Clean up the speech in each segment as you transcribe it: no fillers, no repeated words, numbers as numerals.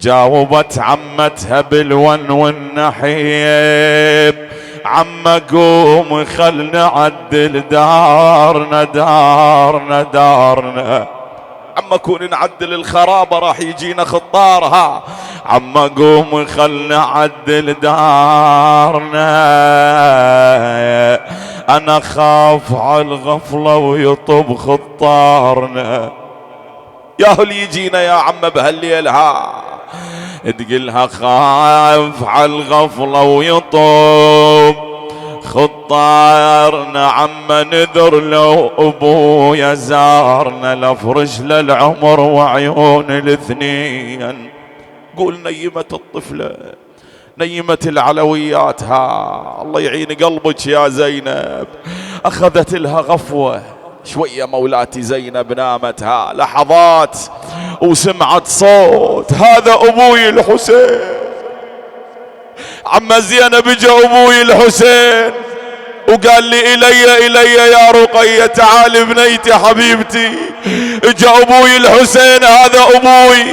جاوبت عمتها بالون والنحيب: عم قوم خل نعدل دارنا دارنا. عم كون نعدل الخرابة راح يجينا خطارها. عم قوم خل نعدل دارنا، انا خاف على الغفلة ويطب خطارنا. ياهو يجينا يا عم بهالليل ها تقلها خاف على الغفلة ويطب خطارنا. عم نذر لو ابويا زارنا لفرش للعمر وعيون الاثنين. قول نيمت الطفلة، نيمت العلويات ها، الله يعين قلبك يا زينب. اخذت لها غفوة شوية مولاتي زينب، نامتها لحظات وسمعت صوت: هذا ابوي الحسين. عم زينب اجا ابوي الحسين وقال لي الي يا رقية تعالي بنيتي حبيبتي. اجا ابوي الحسين، هذا ابوي.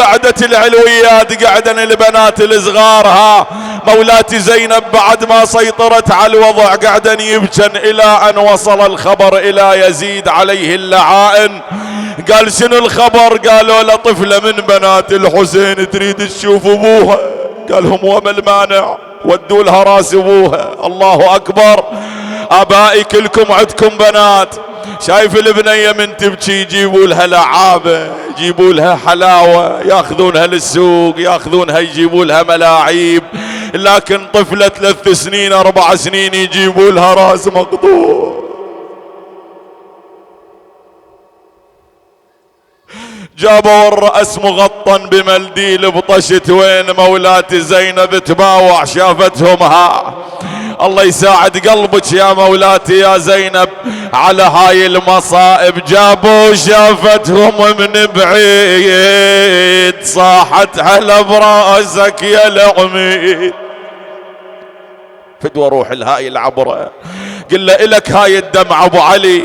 قعدت العلويات، قعدن البنات الصغار ها، مولاتي زينب بعد ما سيطرت على الوضع قعدن يبكن الى ان وصل الخبر الى يزيد عليه اللعائن. قال شنو الخبر؟ قالوا له طفلة من بنات الحسين تريد تشوف ابوها. قال هم وما المانع، ودوا لها راس ابوها. الله اكبر، ابائي كلكم عندكم بنات، شايف البنية من تبكي يجيبوا لها لعابة، يجيبوا لها حلاوة، ياخذونها للسوق، ياخذونها يجيبوا لها ملاعيب. لكن طفلة 3 سنين 4 سنين يجيبوا لها راس مقطوع. جابوا الرأس مغطى بمنديل بطشت. وين مولاتي زينب تباوع شافتهم ها. الله يساعد قلبك يا مولاتي يا زينب على هاي المصائب. جابوا شافتهم من بعيد، صاحت على براسك يا العميد. فدوى روح الهاي العبرة، قل له إلك هاي الدمعة ابو علي.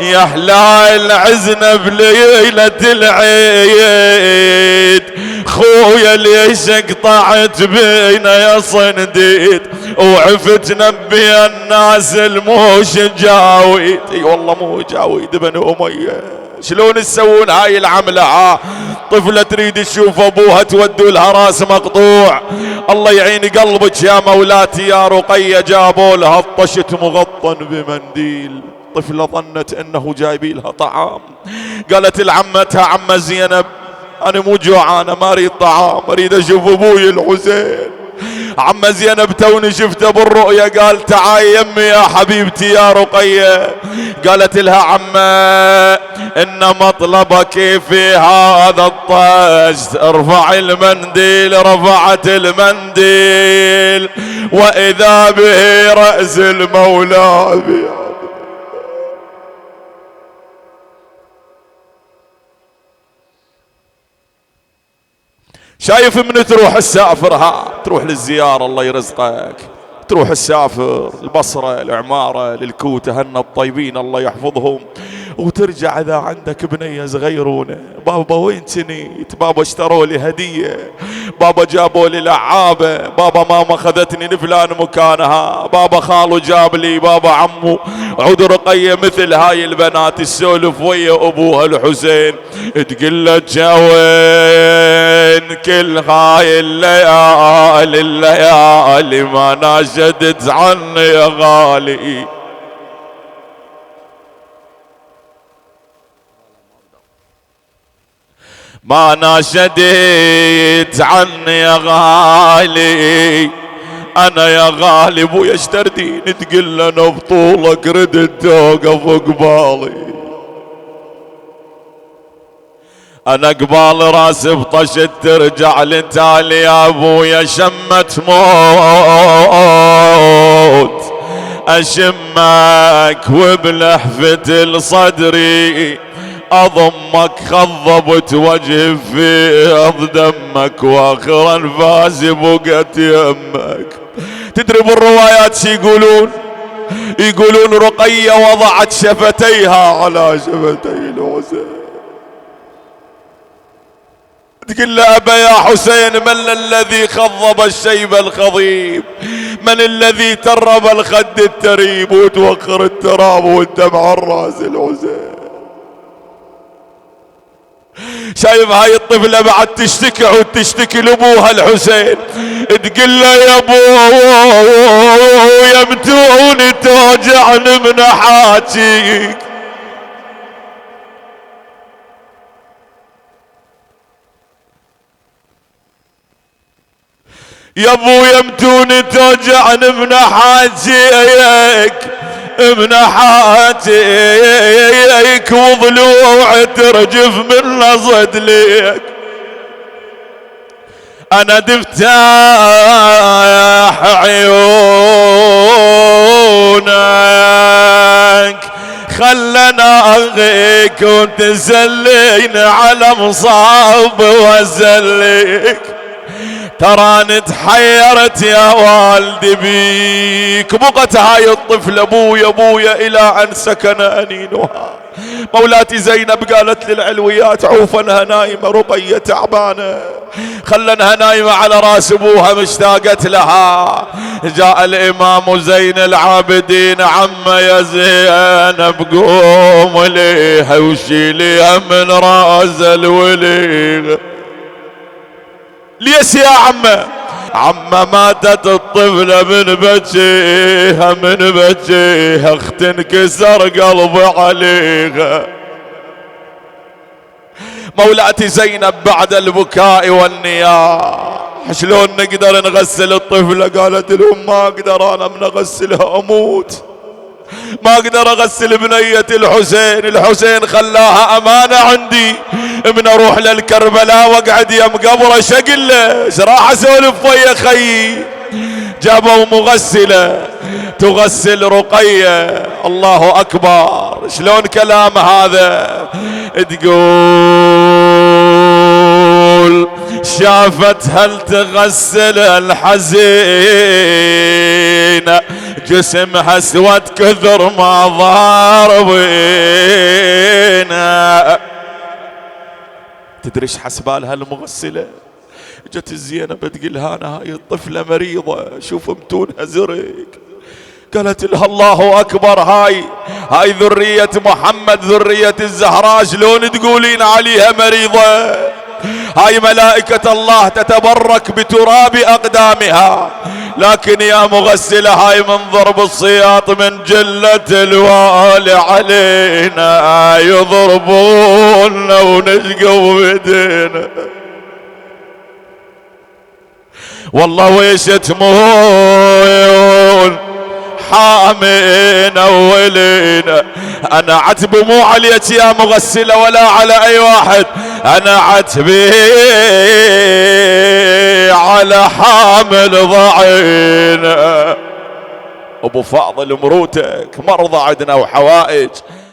يا هلال العزنة بليلة العيد، خويا ليش قطعت بينا يا صنديد، وعفت نبي الناس الموش جاويد. اي والله مو جاويد بن اميه. شلون تسوون هاي العملة ها؟ طفلة تريد تشوف ابوها تودوا لها راس مقطوع. الله يعين قلبك يا مولاتي يا رقية. جابوا لها الطشت مغطى بمنديل. طفلة ظنت انه جايبي لها طعام. قالت لعمتها: عم زينب انا مو جوعانة، ما اريد طعام، اريد اشوف ابوي الحسين. عم زينب توني شفته بالرؤيا. قال: تعاي يمي يا حبيبتي يا رقية. قالت لها: عمّا ان مطلبك في هذا الطشت. ارفع المنديل. رفعت المنديل واذا به رأس المولى. شايف من تروح السافر ها، تروح للزيارة الله يرزقك، تروح السافر البصرة العمارة للكوت هنا الطيبين الله يحفظهم، وترجع اذا عندك بنية صغيرونة: بابا وين تنيت؟ بابا اشتروا لي هدية، بابا جابوا لي لعابة، بابا ماما اخذتني لفلان مكانها، بابا خالو جاب لي، بابا عمو. عود رقية مثل هاي البنات السولف ويا ابوها الحسين، تقول له: جوين كل هاي الليالي ما ناشدت عني يا غالي. ما ناشدت عني يا غالي، انا يا غالي ابويا اشتردين. تقول له: انا بطولك ردت توقف قبالي، انا قبال راس بطشت ترجع لتالي يا ابويا. شمت موت اشمك وبلحفة الصدري اضمك، خضبت وجه في دمك واخر انفاس بقت يمك. تدري بالروايات شي يقولون؟ يقولون رقية وضعت شفتيها على شفتي الحسين. تقول له أبا يا حسين من الذي خضب الشيب الخضيب، من الذي ترب الخد التريب وتوخر التراب والدمع الراس الحسين. شايف هاي الطفلة بعد تشتكي وتشتكي لابوها الحسين، تقول له يا ابو يمتوني توجعني من حاجيك، يا ابو يمتوني توجعني من حاجيك، من حاجيك وضلوع ترجف من نصد ليك، انا دفتح عيونك خلنا اغيك وتزلين على مصاب وازليك، تراني تحيرت يا والدي بيك. بقت هاي الطفلة ابويا ابويا الى ان سكن انينها. مولاتي زينب قالت للعلويات عوفنها نايمة، رقية تعبانة خلنها نايمة على راس ابوها مشتاقت لها. جاء الامام زين العابدين عم يا زينب قوم ليها وشيليها من راس الولي. ليش يا عمه ماتت الطفلة من بجيها من بجيها، اخت انكسر قلبي عليها. مولاتي زينب بعد البكاء والنياح شلون نقدر نغسل الطفلة؟ قالت لهم ما اقدر انا من اغسلها اموت، ما اقدر اغسل بنية الحسين، الحسين خلاها امانة عندي من اروح للكربلاء واقعد يم قبره شقل له ايش راح اسولف ويا خيي. جابوا مغسلة تغسل رقية. الله اكبر شلون كلام هذا؟ تقول شافت هل تغسل الحزين جسمها اسود كثر ما ظهر بينا. تدري ايش حسبالها المغسلة؟ جت الزينب تقلها انا هاي الطفلة مريضة شوف متونها زرق. قالت لها الله اكبر هاي ذرية محمد ذرية الزهراء شلون تقولين عليها مريضة؟ هاي ملائكة الله تتبرك بتراب أقدامها، لكن يا مغسلة هاي من ضرب الصياط من جلة الوالي علينا يضربونا ونشقوا بدينا. والله ويش تمون حامين اولينا. انا عتبي مو عليك يا مغسلة ولا على اي واحد، انا عتبي على حامل ضعينا. ابو فاضل مروتك مرضى عندنا وحوائج.